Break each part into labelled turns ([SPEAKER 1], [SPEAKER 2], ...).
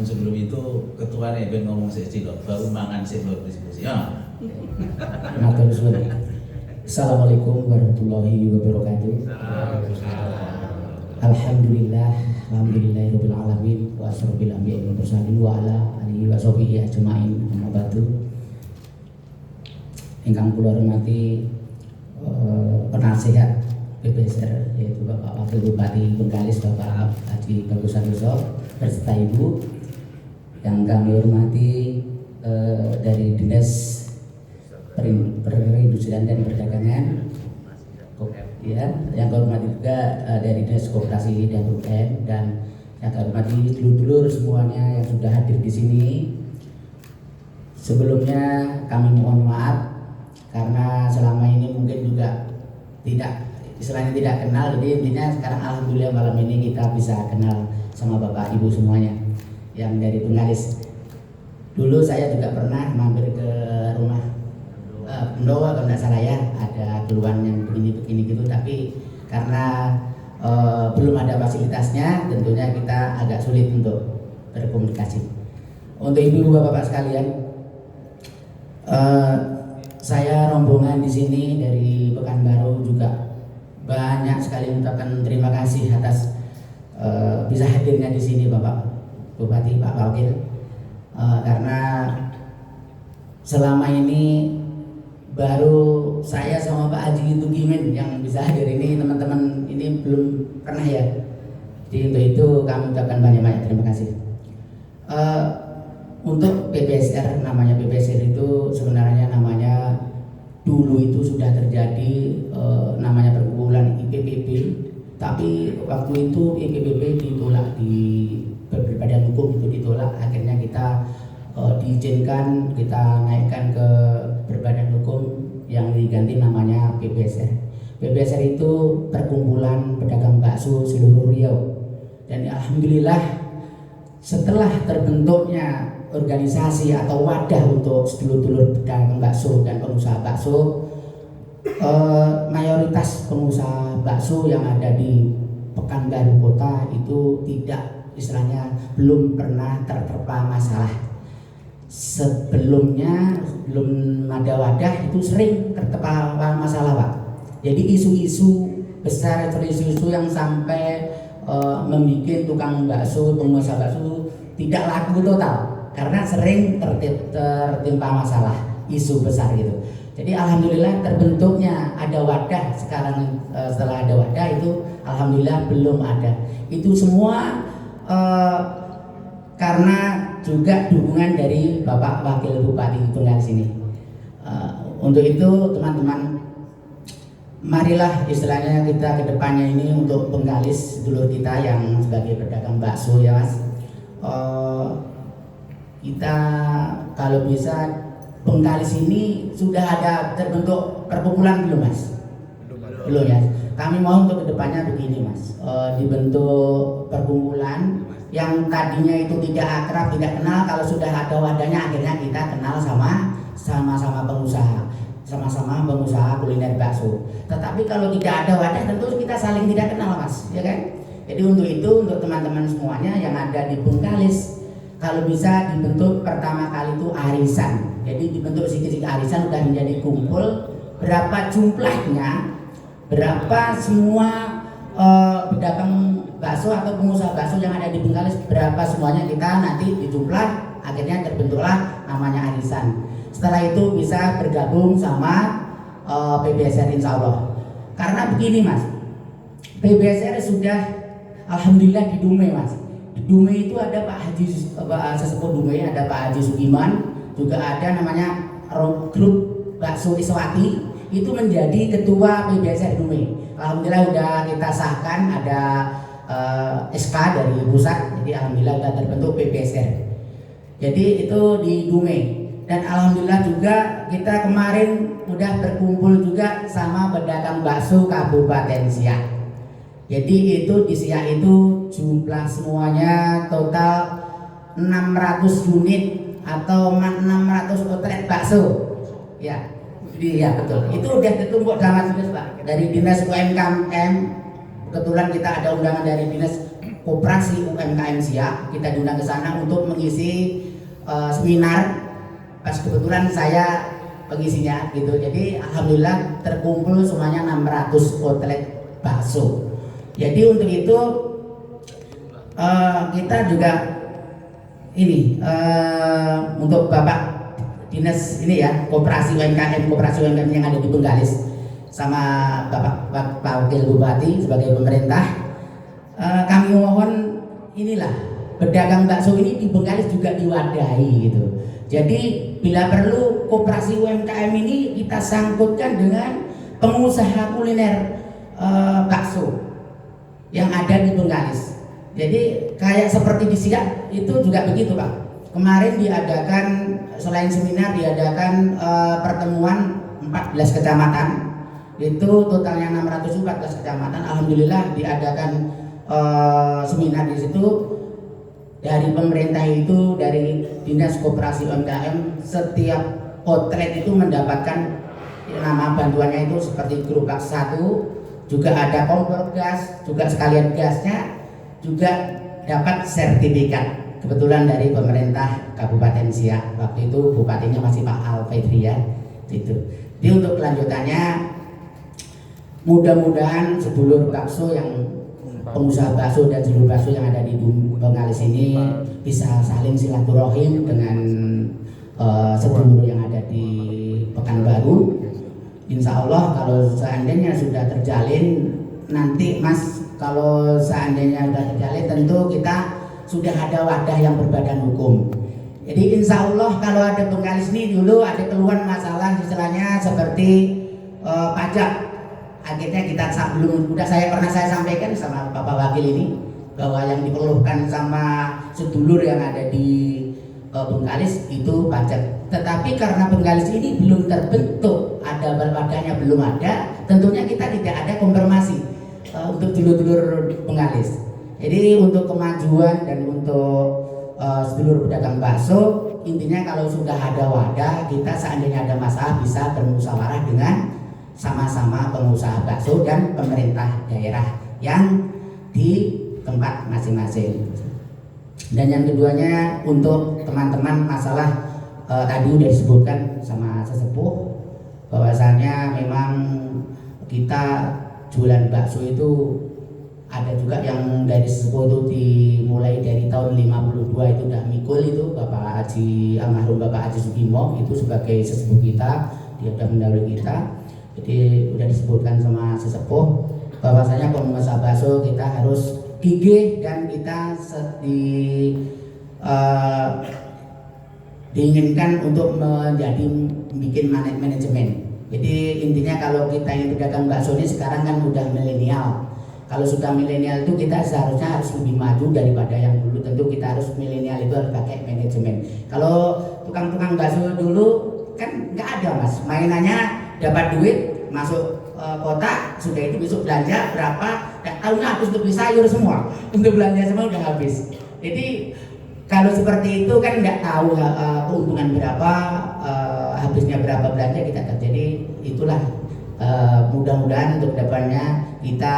[SPEAKER 1] sebelum itu ketua nih ben ngomong sih cilok baru mangan sih baru diskusi ya.
[SPEAKER 2] Assalamualaikum warahmatullahi wabarakatuh. Alhamdulillahirabbil alamin wa asyrofil anbiya'i wal mursalin wa ala alihi wa sahbihi ajmain amma ba'du. Ingkang kula hormati penasihat PBSR yaitu Bapak Wakil Bupati Bengkalis Bapak Haji Bagus Santoso beserta Ibu, yang kami hormati dari Dinas Perindustrian dan Perdagangan, ya, yang kami hormati juga dari Dinas Koperasi dan UMKM, dan yang kami hormati dulur-dulur semuanya yang sudah hadir di sini. Sebelumnya kami mohon maaf karena selama ini mungkin juga istilahnya tidak kenal, jadi intinya sekarang alhamdulillah malam ini kita bisa kenal sama Bapak Ibu semuanya yang dari Bengkalis. Dulu saya juga pernah mampir ke rumah Pendowa kalau tidak salah ya, ada keluhan yang begini-begini gitu, tapi karena belum ada fasilitasnya tentunya kita agak sulit untuk berkomunikasi. Untuk ibu bapak sekalian, saya rombongan di sini dari Pekanbaru juga banyak sekali mengucapkan terima kasih atas bisa hadirnya di sini Bapak Bupati, Pak Wakil, karena selama ini baru saya sama Pak Haji Tugimin yang bisa hadir ini, teman-teman ini belum pernah ya. Jadi untuk itu kami ucapkan banyak-banyak terima kasih. Untuk PBSR, namanya PBSR itu sebenarnya namanya dulu itu sudah terjadi namanya perkumpulan IPPB, tapi waktu itu IPPB ditolak di Badan Hukum, itu ditolak, akhirnya kita diizinkan kita naikkan ke Berbadan Hukum yang diganti namanya PBSR. PBSR itu perkumpulan pedagang bakso seluruh Riau, dan alhamdulillah setelah terbentuknya organisasi atau wadah untuk sedulur-dulur pedagang bakso dan pengusaha bakso, mayoritas pengusaha bakso yang ada di Pekanbaru Kota itu tidak, istilahnya belum pernah terterpa masalah. Sebelumnya belum ada wadah itu sering terterpa masalah Pak. Jadi isu-isu besar, isu-isu yang sampai membuat tukang bakso, pengusaha bakso tidak laku total karena sering tertimpa masalah isu besar gitu. Jadi alhamdulillah terbentuknya ada wadah sekarang. Setelah ada wadah itu alhamdulillah belum ada. Itu semua karena juga dukungan dari Bapak Wakil Bupati Bengkalis ini. Untuk itu teman-teman, marilah istilahnya kita ke depannya ini untuk Bengkalis, dulur kita yang sebagai pedagang bakso ya Mas. Kita kalau bisa Bengkalis ini sudah ada terbentuk perkumpulan belum Mas? Belum ya. Kami mau untuk kedepannya begini Mas, dibentuk perkumpulan yang tadinya itu tidak akrab, tidak kenal, kalau sudah ada wadahnya akhirnya kita kenal sama-sama pengusaha, sama-sama pengusaha kuliner bakso. Tetapi kalau tidak ada wadah tentu kita saling tidak kenal Mas, ya kan? Jadi untuk itu, untuk teman-teman semuanya yang ada di Bengkalis, kalau bisa dibentuk pertama kali itu arisan. Jadi dibentuk sedikit-sedikit arisan sudah menjadi kumpul. Berapa jumlahnya, berapa semua pedagang bakso atau pengusaha bakso yang ada di Bengkalis, berapa semuanya kita nanti dijumlah, akhirnya terbentuklah namanya arisan. Setelah itu bisa bergabung sama PBSR insya Allah. Karena begini Mas, PBSR sudah alhamdulillah di Dumai Mas. Di Dumai itu ada Pak Haji, sesepuh Dumai, ada Pak Haji Sugiman, juga ada namanya grup bakso Iswati, itu menjadi ketua PBSR Dumai. Alhamdulillah udah kita sahkan, ada SK dari pusat, jadi alhamdulillah sudah terbentuk PBSR. Jadi itu di Dumai, dan alhamdulillah juga kita kemarin udah berkumpul juga sama pedagang bakso Kabupaten Siak. Jadi itu di Siak itu jumlah semuanya total 600 unit atau 600 outlet bakso. Ya, iya betul. Itu udah ditumpuk dalam Pak dari Dinas UMKM. Kebetulan kita ada undangan dari Dinas Koperasi UMKM Siak, kita diundang ke sana untuk mengisi seminar. Pas kebetulan saya pengisinya gitu. Jadi alhamdulillah terkumpul semuanya 600 outlet bakso. Jadi untuk itu kita juga ini untuk Bapak Dinas ini ya, koperasi UMKM yang ada di Bengkalis sama Bapak Wakil Bupati sebagai pemerintah, kami mohon inilah pedagang bakso ini di Bengkalis juga diwadahi gitu. Jadi bila perlu koperasi UMKM ini kita sangkutkan dengan pengusaha kuliner bakso yang ada di Bengkalis. Jadi kayak seperti di Siak itu juga begitu Pak. Kemarin diadakan selain seminar diadakan pertemuan 14 kecamatan. Itu totalnya 614 kecamatan. Alhamdulillah diadakan seminar di situ. Dari pemerintah itu, dari Dinas Koperasi UMKM, setiap outlet itu mendapatkan nama bantuannya itu seperti gerobak 1, juga ada kompor gas, juga sekalian gasnya, juga dapat sertifikat. Kebetulan dari pemerintah Kabupaten Siak, waktu itu bupatinya masih Pak Alfedri ya, gitu. Jadi untuk kelanjutannya, mudah-mudahan sedulur bakso yang pengusaha bakso dan sedulur bakso yang ada di Bengkalis ini bisa saling silaturahim dengan sedulur yang ada di Pekanbaru. Insya Allah kalau seandainya sudah terjalin nanti Mas, kalau seandainya sudah terjalin tentu kita sudah ada wadah yang berbadan hukum. Jadi insya Allah kalau ada Bengkalis ini dulu ada keluhan masalah istilahnya seperti pajak. Akhirnya kita belum udah pernah saya sampaikan sama Bapak Wakil ini bahwa yang diperlukan sama sedulur yang ada di Bengkalis itu pajak. Tetapi karena Bengkalis ini belum terbentuk, ada wadahnya belum ada, tentunya kita tidak ada konfirmasi untuk dulur-dulur Bengkalis. Jadi untuk kemajuan dan untuk sedulur pedagang bakso, intinya kalau sudah ada wadah, kita seandainya ada masalah bisa bermusyawarah dengan sama-sama pengusaha bakso dan pemerintah daerah yang di tempat masing-masing. Dan yang keduanya untuk teman-teman masalah tadi udah disebutkan sama sesepuh bahwasanya memang kita jualan bakso itu ada juga yang dari sesepuh itu dimulai dari tahun 52 itu udah mikul itu Bapak Haji almarhum Bapak Haji Sukimo itu sebagai sesepuh kita, dia udah mendahului kita. Jadi udah disebutkan sama sesepuh bahwasanya pengusaha bakso kita harus gigih dan kita diinginkan untuk menjadi bikin manajemen. Jadi intinya kalau kita yang pedagang bakso ini sekarang kan udah milenial. Kalau sudah milenial itu kita seharusnya harus lebih maju daripada yang dulu. Tentu kita harus milenial itu harus pakai manajemen. Kalau tukang-tukang bakso dulu kan nggak ada Mas, mainannya dapat duit masuk kota sudah itu besok belanja berapa, tahunya habis untuk beli sayur semua, untuk belanja semua udah habis. Jadi kalau seperti itu kan nggak tahu keuntungan berapa, habisnya berapa belanja kita. Jadi itulah mudah-mudahan untuk kedepannya kita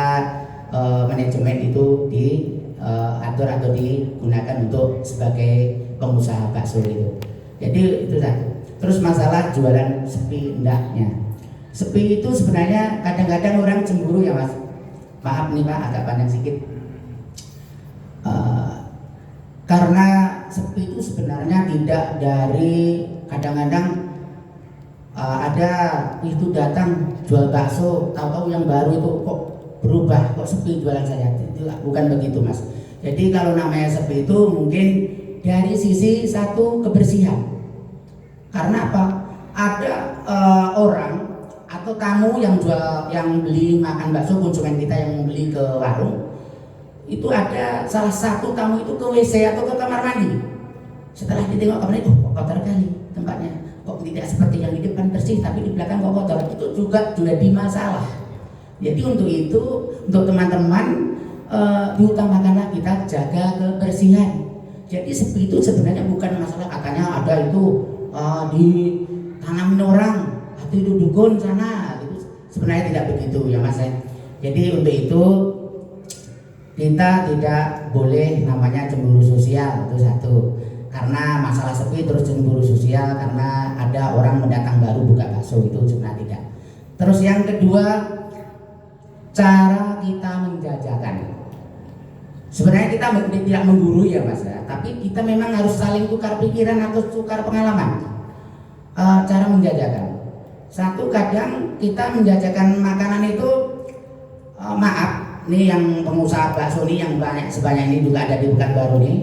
[SPEAKER 2] manajemen itu diatur atau digunakan untuk sebagai pengusaha bakso itu. Jadi itu satu. Terus masalah jualan sepi endaknya. Sepi itu sebenarnya kadang-kadang orang cemburu ya Mas. Maaf nih Pak, agak panjang sedikit. Karena sepi itu sebenarnya tidak dari kadang-kadang ada itu datang jual bakso, tahu-tahu yang baru itu kok berubah, kok sepi jualan saya. Itu bukan begitu Mas. Jadi kalau namanya sepi itu mungkin dari sisi satu kebersihan. Karena apa? Ada orang atau tamu yang beli makan bakso, konsumen kita yang membeli ke warung, itu ada salah satu tamu itu ke WC atau ke kamar mandi. Setelah ditengok kamar itu, kok kotor kali tempatnya, kok tidak seperti yang di depan bersih tapi di belakang kok kotor. Itu juga jadi masalah. Jadi untuk itu, untuk teman-teman diutamakanlah kita jaga kebersihan. Jadi sepi itu sebenarnya bukan masalah katanya ada itu ditanamin orang atau itu dukun sana, itu sebenarnya tidak begitu ya Mas. Jadi untuk itu kita tidak boleh namanya cemburu sosial, itu satu. Karena masalah sepi terus cemburu sosial karena ada orang mendatang baru buka bakso, itu sebenarnya tidak. Terus yang kedua, cara kita menjajakan. Sebenarnya kita tidak menggurui ya Mas ya, tapi kita memang harus saling tukar pikiran atau tukar pengalaman. Cara menjajakan. Satu, kadang kita menjajakan makanan itu maaf, nih yang pengusaha bakso nih yang sebanyak ini juga ada di Pekanbaru nih.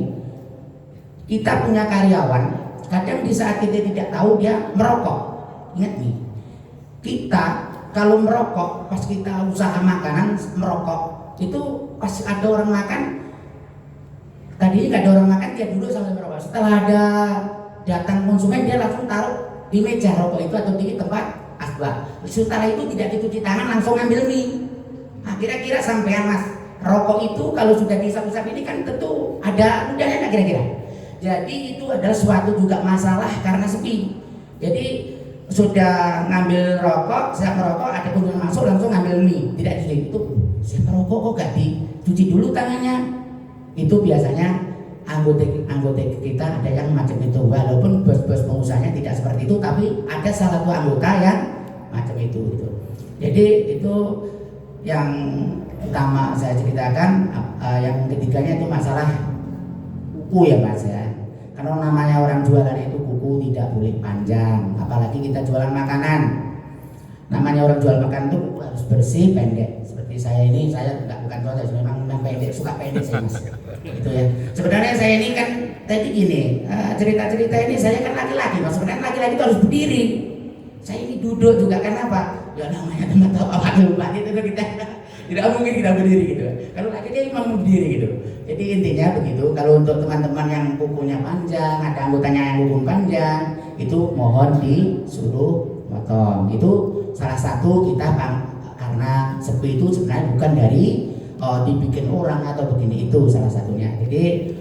[SPEAKER 2] Kita punya karyawan, kadang di saat kita tidak tahu dia merokok. Ingat nih, kita kalau merokok pas kita usaha makanan merokok itu pas ada orang makan, tadinya nggak ada orang makan dia duduk sambil merokok. Setelah ada datang konsumen dia langsung taruh di meja rokok itu atau di tempat asbak. Setelah itu tidak dicuci tangan langsung ambil mie. Nah, kira-kira sampean Mas, rokok itu kalau sudah dihisap-hisap ini kan tentu ada udahnya enggak kira-kira. Jadi itu adalah suatu juga masalah karena sepi. Jadi sudah ngambil rokok, siap merokok, ada kunjungan masuk langsung ngambil mie, tidak dicuci. Itu siap merokok kok gak dicuci dulu tangannya. Itu biasanya anggota kita ada yang macam itu, walaupun bos-bos pengusahanya tidak seperti itu, tapi ada salah satu anggota yang macam itu gitu. Jadi itu yang utama saya ceritakan. Yang ketiganya itu masalah kuku ya Mas ya. Kalau namanya orang jualan itu kuku tidak boleh panjang, apalagi kita jualan makanan. Namanya orang jual makan itu kuku harus bersih, pendek. Seperti saya ini, saya bukan tua, memang pendek, suka pendek saya Mas. Gitu ya. Sebenarnya saya ini kan tadi gini, cerita-cerita ini saya kan laki-laki Mas. Sebenarnya laki-laki itu harus berdiri. Saya ini duduk juga, kenapa? Ya namanya tempat wakil bupati itu kita tidak mungkin kita berdiri gitu. Kalau laki dia memang berdiri gitu. Jadi intinya begitu. Kalau untuk teman-teman yang kukunya panjang, ada anggotanya yang kuku panjang, itu mohon disuruh potong. Itu salah satu kita karena sepi itu sebenarnya bukan dari dibikin orang atau begini, itu salah satunya. Jadi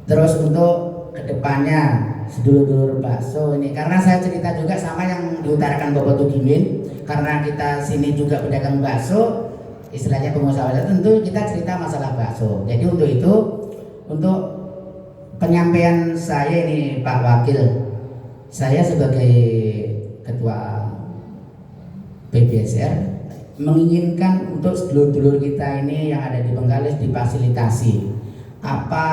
[SPEAKER 2] terus untuk kedepannya sedulur-dulur bakso ini, karena saya cerita juga sama yang diutarakan Bapak Tugimin, karena kita sini juga pedagang bakso, istilahnya pengusaha bakso, tentu kita cerita masalah bakso. Jadi untuk itu, untuk penyampaian saya ini Pak Wakil, saya sebagai Ketua PBSR menginginkan untuk sedulur-dulur kita ini yang ada di Bengkalis difasilitasi apa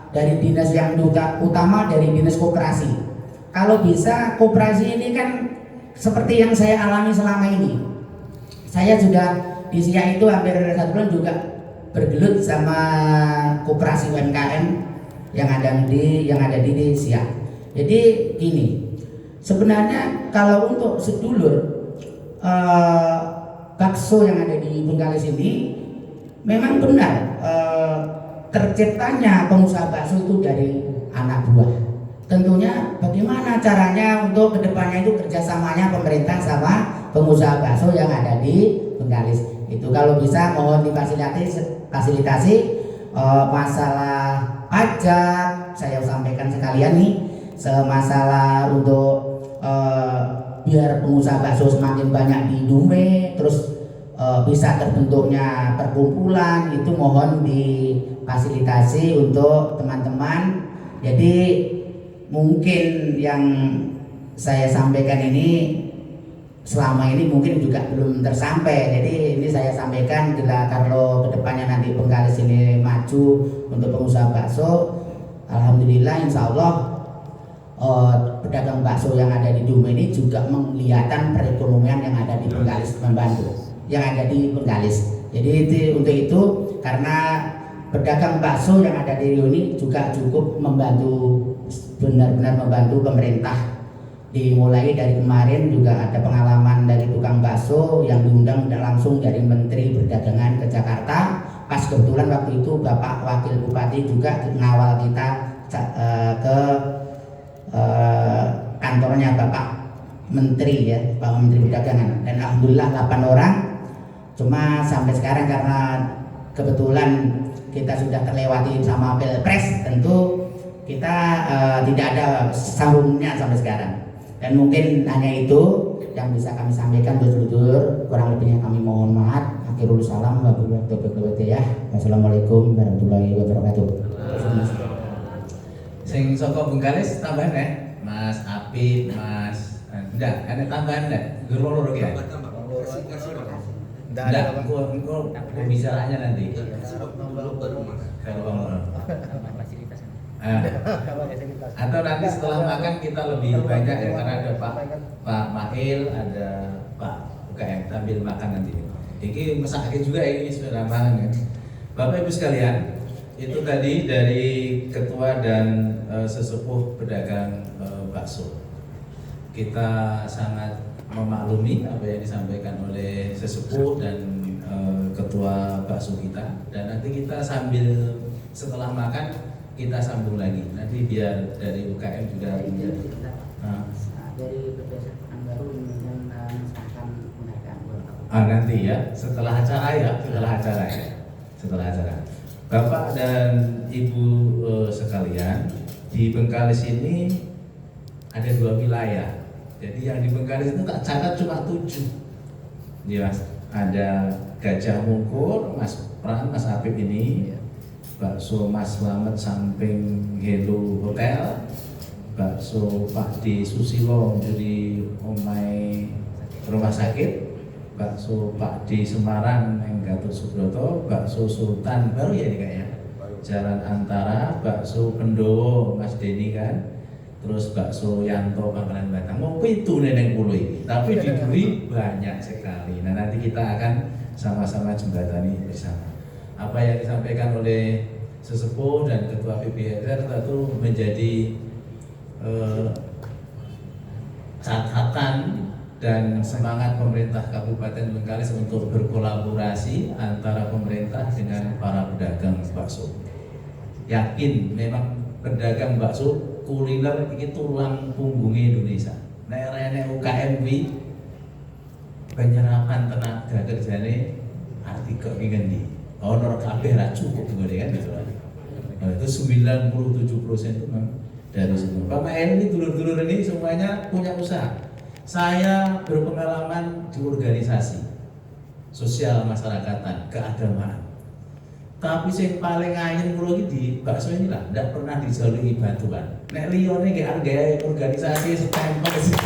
[SPEAKER 2] dari dinas yang utama dari dinas koperasi. Kalau bisa koperasi ini kan seperti yang saya alami selama ini. Saya sudah di Siak itu hampir 1 bulan juga bergelut sama koperasi UMKM yang ada di Siak. Jadi gini, sebenarnya kalau untuk sedulur bakso yang ada di Bengkalis ini memang benar terciptanya pengusaha bakso itu dari anak buah. Tentunya bagaimana caranya untuk kedepannya itu kerjasamanya pemerintah sama pengusaha bakso yang ada di Bengkalis. Itu kalau bisa mohon difasilitasi masalah pajak, saya sampaikan sekalian nih, masalah untuk biar pengusaha bakso semakin banyak di Dumai, terus bisa terbentuknya perkumpulan, itu mohon difasilitasi untuk teman-teman. Jadi mungkin yang saya sampaikan ini selama ini mungkin juga belum tersampai. Jadi ini saya sampaikan bila kalau kedepannya nanti Bengkalis ini maju untuk pengusaha bakso, alhamdulillah insya Allah pedagang bakso yang ada di Dumai ini juga menglihatkan perekonomian yang ada di Bengkalis, membantu yang ada di Bengkalis. Jadi untuk itu karena pedagang bakso yang ada di Rio ini juga cukup membantu, benar-benar membantu pemerintah. Dimulai dari kemarin juga ada pengalaman dari tukang bakso yang diundang langsung dari Menteri Perdagangan ke Jakarta. Pas kebetulan waktu itu Bapak Wakil Bupati juga ngawal kita ke kantornya Bapak Menteri ya, Pak Menteri Perdagangan, dan alhamdulillah 8 orang. Cuma sampai sekarang karena kebetulan kita sudah terlewati sama Pilpres, tentu kita tidak ada sambungnya sampai sekarang. Dan mungkin hanya itu yang bisa kami sampaikan, dulur-dulur, kurang lebihnya kami mohon maaf Akhirul salam wabillahi taufiq wal hidayah. Wassalamualaikum warahmatullahi wabarakatuh.
[SPEAKER 1] Sing saka Bengkalis tambahan ya, Mas Apip, Mas enggak, ada tambahan enggak? Guru loro ya? Enggak, engko pembicaranya nanti. Kalau atau nanti setelah makan kita lebih banyak ya, karena ada Pak Mail, ada Pak UKM sambil makan nanti. Ini mesake juga ini sudah makan ya. Bapak Ibu sekalian, itu tadi dari ketua dan sesepuh pedagang bakso. Kita sangat memaklumi apa yang disampaikan oleh sesepuh dan ketua bakso kita, dan nanti kita sambil setelah makan kita sambung lagi. Nanti biar dari UKM juga
[SPEAKER 2] dari berdasarkan baru dan mengesahkan menaikan
[SPEAKER 1] nanti ya setelah acara ya, setelah acara. Bapak dan Ibu sekalian, di Bengkalis ini ada 2 wilayah. Jadi yang di Bengkalis itu tak catat cuma 7. Ya, Mas. Ada Gajah Mungkur, Mas Pran, Mas Apip ini, bakso Mas Slamet samping Hello Hotel, bakso Pak D Susilo di Omai Rumah Sakit, bakso Pak D Semarang yang Gatot Subroto, bakso Sultan baru ya ini kayaknya Jalan Antara, bakso Pendowo Mas Denny kan, terus bakso Yanto Pangkalan Batang. Mau itu neneng puluh ini, tapi di Duri banyak sekali. Nah nanti kita akan sama-sama jembatani bersama. Apa yang disampaikan oleh sesepuh dan ketua PPSR tentu menjadi catatan dan semangat pemerintah Kabupaten Bengkalis untuk berkolaborasi antara pemerintah dengan para pedagang bakso. Yakin memang pedagang bakso kuliner ini tulang punggungnya Indonesia. Nek UKM penyerapan tenaga kerjanya artikel ini honor kabeh ra cukup kan gitu. Nah, itu 97% itu dari semua. Bapak ini dulur-dulur ini semuanya punya usaha. Saya berpengalaman di organisasi sosial masyarakatan, keagamaan. Tapi yang paling ayem kulo di bakso ini lah, tidak pernah dijalui bantuan. Nek liyane gak organisasi setempel sih.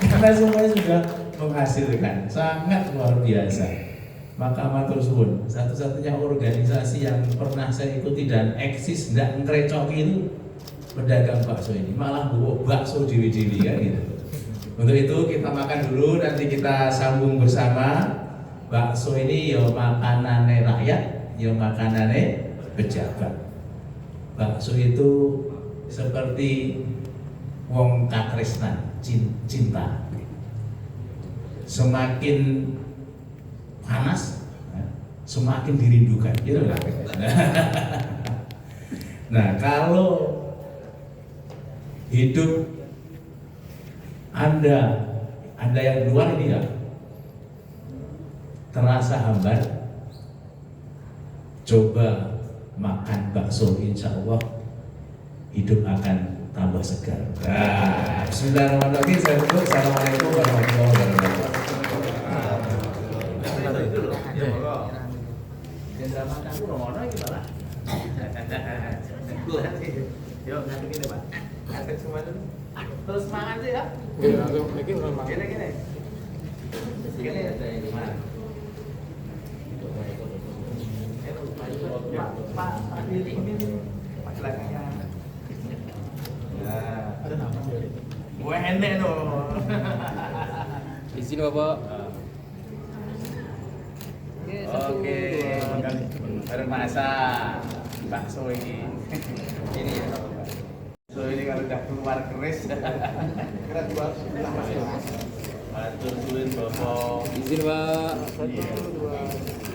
[SPEAKER 1] Karena semuanya sudah menghasilkan, sangat luar biasa. Maka matur suwun, satu-satunya organisasi yang pernah saya ikuti dan eksis tidak ngrecoki itu pedagang bakso ini, malah bawa bakso dewi-dewi kan gitu. Untuk itu kita makan dulu, nanti kita sambung bersama. Bakso ini ya makanannya rakyat, ya makanannya pejabat. Bakso itu seperti wong katresnan, cinta. Semakin panas, semakin dirindukan. Gitu lah. Nah, kalau hidup Anda yang di luar ini ya terasa hambar, coba makan bakso, insya Allah hidup akan tambah segar. Nah, bismillahirrahmanirrahim. Saya tutup. Assalamualaikum warahmatullahi wabarakatuh. Terus semangat sih ya. Gini gimana? Pak Dili ini laki-lakinya. Nah, gue enek dong.
[SPEAKER 3] Izin Bapak.
[SPEAKER 1] Oke, bermasak bakso ini. Ini ya. So ini kalau udah keluar keris, kira buat matur suwun Bapak.
[SPEAKER 3] Izin Pak.
[SPEAKER 1] 1, 2